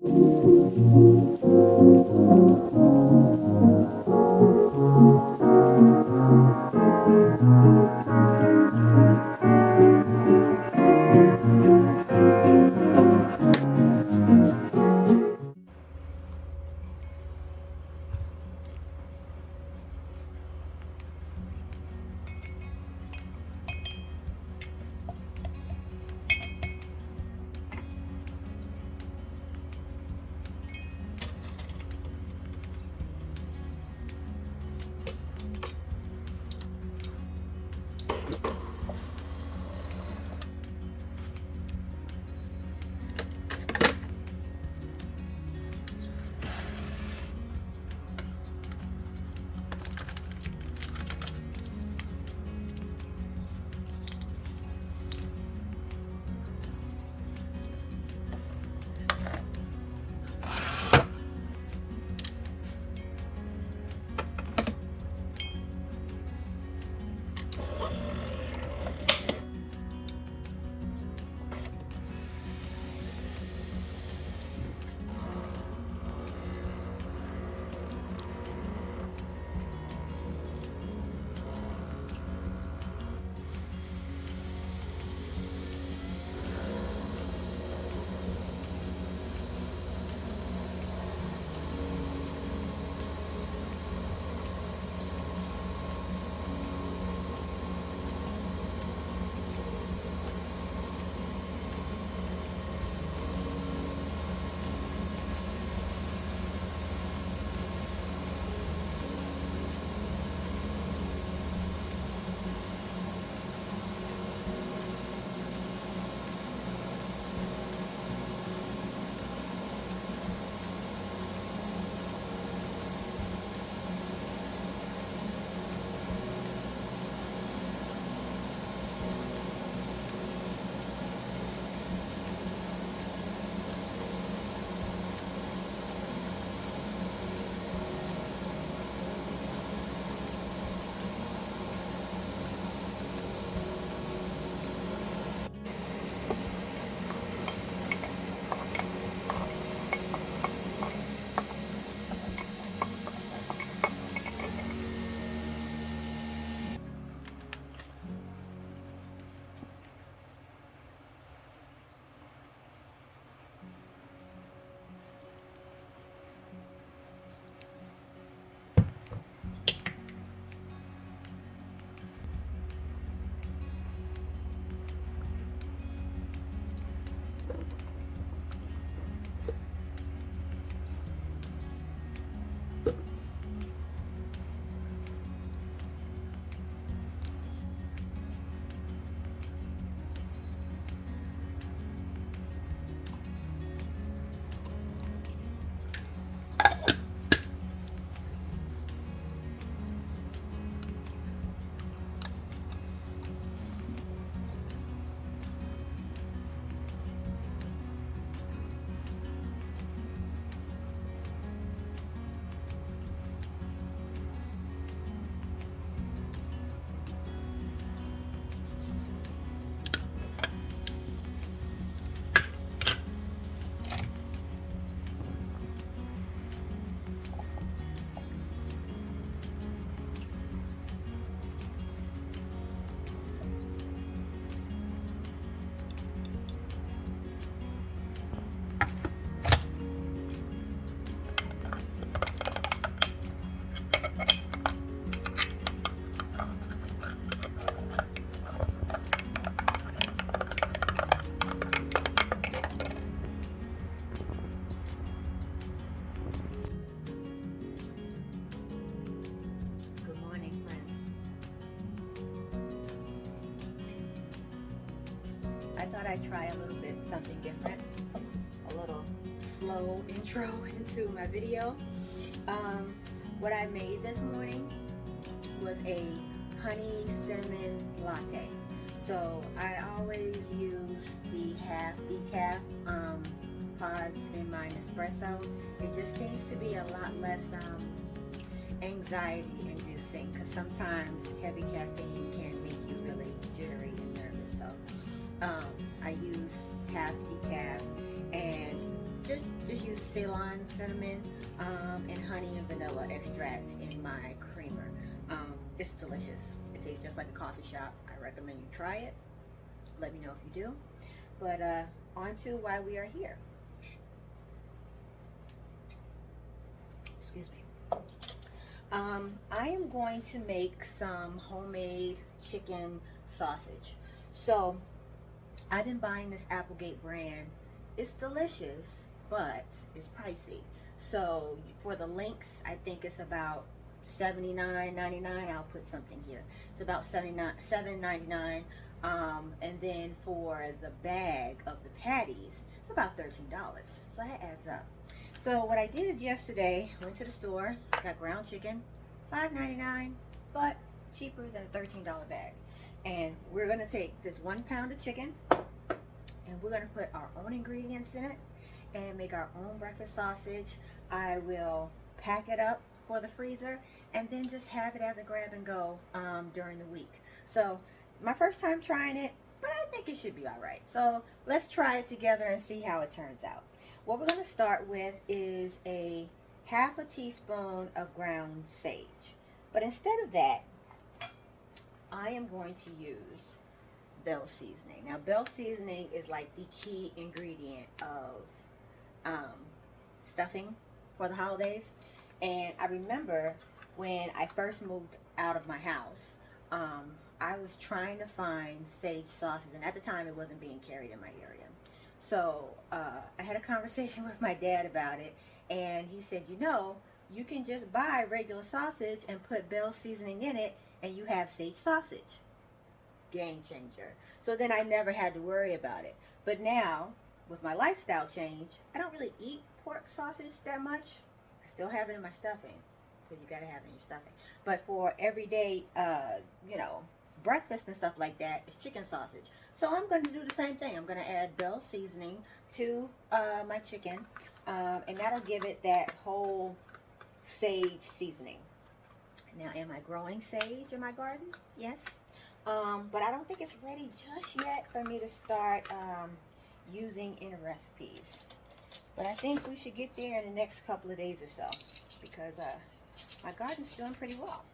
I thought I'd try a little bit something different, a little slow intro into my video. What I made this morning was a honey cinnamon latte. So I always use the half decaf pods in my espresso. It just seems to be a lot less anxiety inducing, because sometimes heavy caffeine can make you really jittery and nervous. So I use half decaf, and just use Ceylon cinnamon and honey and vanilla extract in my creamer. It's delicious. It tastes just like a coffee shop. I recommend you try it. Let me know if you do. But on to why we are here. Excuse me. I am going to make some homemade chicken sausage. So I've been buying this Applegate brand. It's delicious, but it's pricey. So for the links, I think it's about $79.99. I'll put something here. It's about $7.99. And then for the bag of the patties, it's about $13. So that adds up. So what I did yesterday, went to the store, got ground chicken, $5.99, but cheaper than a $13 bag. And we're gonna take this 1 pound of chicken, and we're gonna put our own ingredients in it and make our own breakfast sausage. I will pack it up for the freezer and then just have it as a grab and go during the week. So my first time trying it, but I think it should be all right. So let's try it together and see how it turns out. What we're going to start with is a half a teaspoon of ground sage. But instead of that, I am going to use bell seasoning. Now, bell seasoning is like the key ingredient of stuffing for the holidays. And I remember when I first moved out of my house, I was trying to find sage sausage, and at the time it wasn't being carried in my area. So I had a conversation with my dad about it, and he said, you know, you can just buy regular sausage and put bell seasoning in it, and you have sage sausage. Game changer. So then I never had to worry about it. But now, with my lifestyle change, I don't really eat pork sausage that much. I still have it in my stuffing, because you got to have it in your stuffing. But for everyday, you know, breakfast and stuff like that, it's chicken sausage. So I'm going to do the same thing. I'm going to add bell seasoning to my chicken, and that'll give it that whole sage seasoning. Now, am I growing sage in my garden? Yes. But I don't think it's ready just yet for me to start using in recipes. But I think we should get there in the next couple of days or so, because my garden's doing pretty well.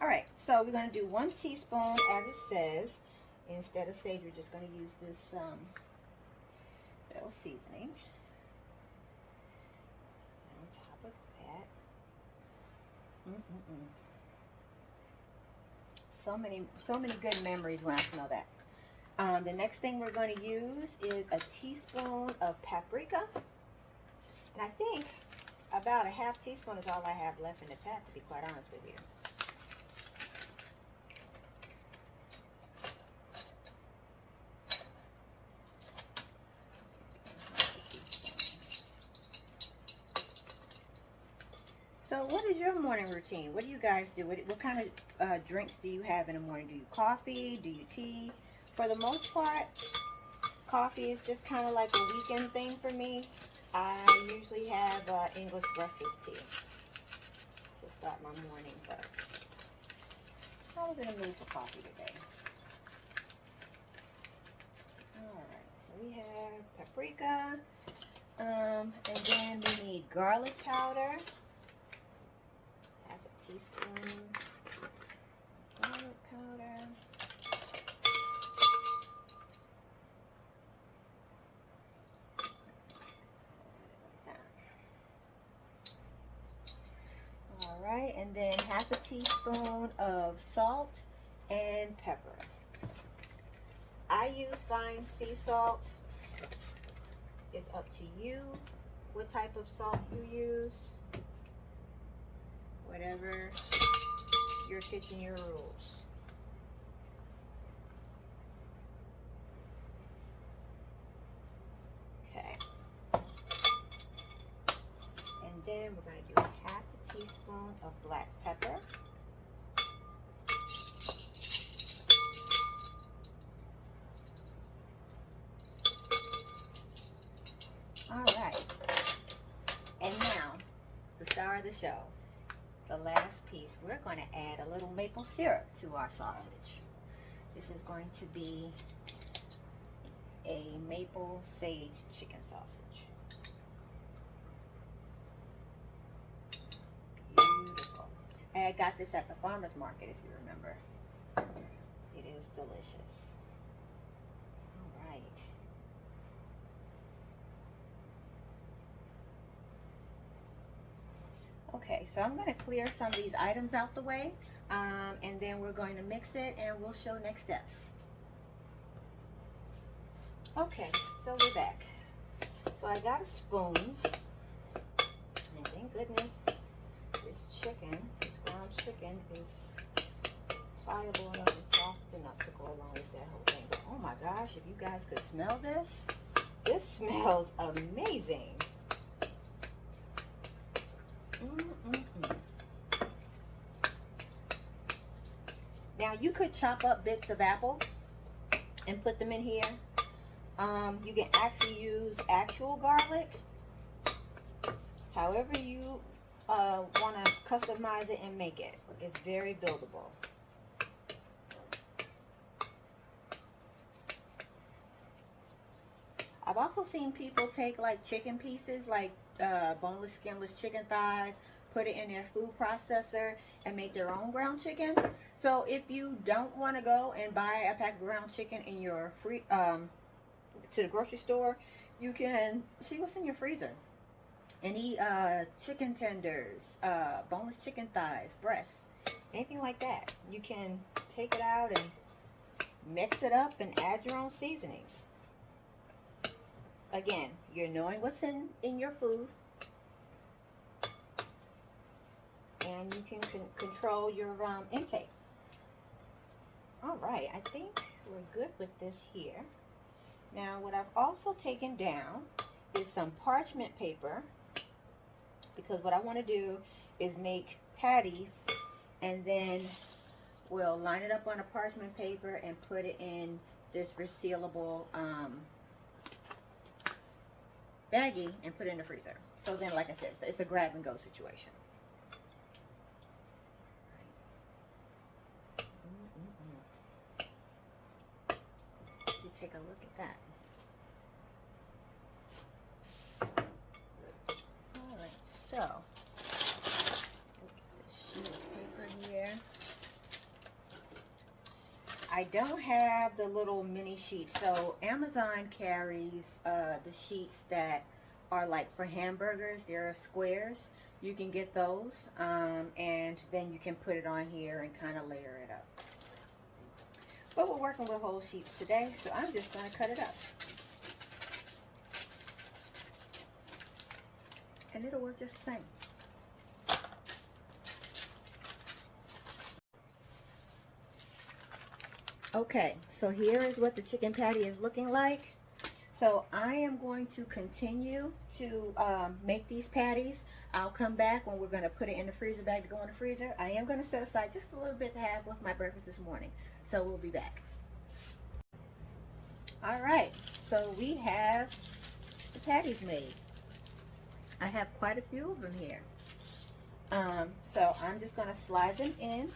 All right, so we're going to do 1 teaspoon, as it says. Instead of sage, we're just going to use this bell seasoning on top of that. So many good memories when I smell that. The next thing we're going to use is a teaspoon of paprika, and I think about a half teaspoon is all I have left in the pack, to be quite honest with you. So what is your morning routine? What do you guys do? What kind of drinks do you have in the morning? Do you coffee? Do you tea? For the most part, coffee is just kind of like a weekend thing for me. I usually have English breakfast tea to start my morning first. I was in the mood for coffee today. Alright, so we have paprika, and then we need garlic powder. Teaspoon garlic powder. All right, and then half a teaspoon of salt and pepper. I use fine sea salt. It's up to you what type of salt you use. Whatever your kitchen, your rules. Okay. And then we're going to do half a teaspoon of black pepper. All right. And now, the star of the show. The last piece, we're going to add a little maple syrup to our sausage. This is going to be a maple sage chicken sausage. had got this at the farmer's market, if you remember. It is delicious. All right. Okay, so I'm going to clear some of these items out the way, and then we're going to mix it and we'll show next steps. Okay, so we're back. So I got a spoon, and thank goodness this chicken, this ground chicken, is pliable enough and soft enough to go along with that whole thing. But oh my gosh, if you guys could smell this, this smells amazing. Now you could chop up bits of apple and put them in here. You can actually use actual garlic. However you want to customize it and make it. It's very buildable. I've also seen people take like chicken pieces, like boneless, skinless chicken thighs, put it in their food processor and make their own ground chicken. So if you don't want to go and buy a pack of ground chicken in your to the grocery store, you can see what's in your freezer. Any chicken tenders, boneless chicken thighs, breasts, anything like that. You can take it out and mix it up and add your own seasonings. Again, you're knowing what's in your food, and you can control your intake. All right, I think we're good with this here. Now, what I've also taken down is some parchment paper, because what I want to do is make patties, and then we'll line it up on a parchment paper and put it in this resealable baggie and put it in the freezer. So then, like I said, it's a grab and go situation. You take a look at that. All right, so look at this sheet of paper here. I don't have the little mini sheets. So Amazon carries the sheets that are like for hamburgers. They're squares. You can get those, and then you can put it on here and kind of layer it up. But we're working with whole sheets today, so I'm just going to cut it up. And it'll work just the same. Okay, so here is what the chicken patty is looking like. So I am going to continue to make these patties. I'll come back when we're going to put it in the freezer bag to go in the freezer. I am going to set aside just a little bit to have with my breakfast this morning. So we'll be back. All right, so we have the patties made. I have quite a few of them here. So I'm just going to slide them in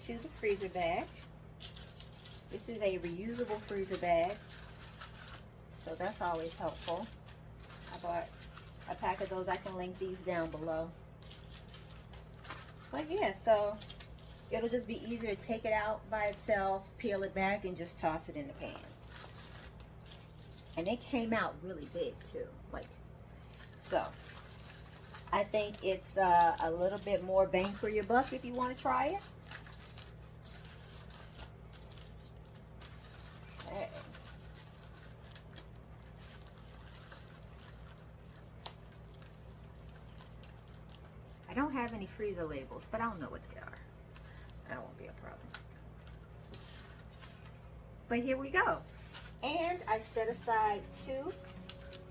to the freezer bag. This is a reusable freezer bag, so that's always helpful. I bought a pack of those. I can link these down below. But yeah, so it'll just be easier to take it out by itself, peel it back, and just toss it in the pan. And they came out really big too. So I think it's a little bit more bang for your buck if you want to try it. Okay. I don't have any freezer labels, but I'll know what they are. That won't be a problem. But here we go. And I set aside 2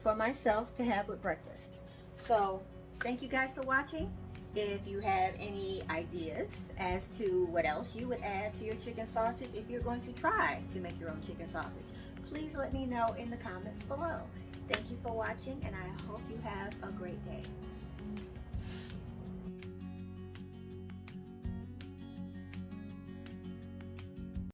for myself to have with breakfast. So thank you guys for watching. If you have any ideas as to what else you would add to your chicken sausage, if you're going to try to make your own chicken sausage, please let me know in the comments below. Thank you for watching, and I hope you have a great day.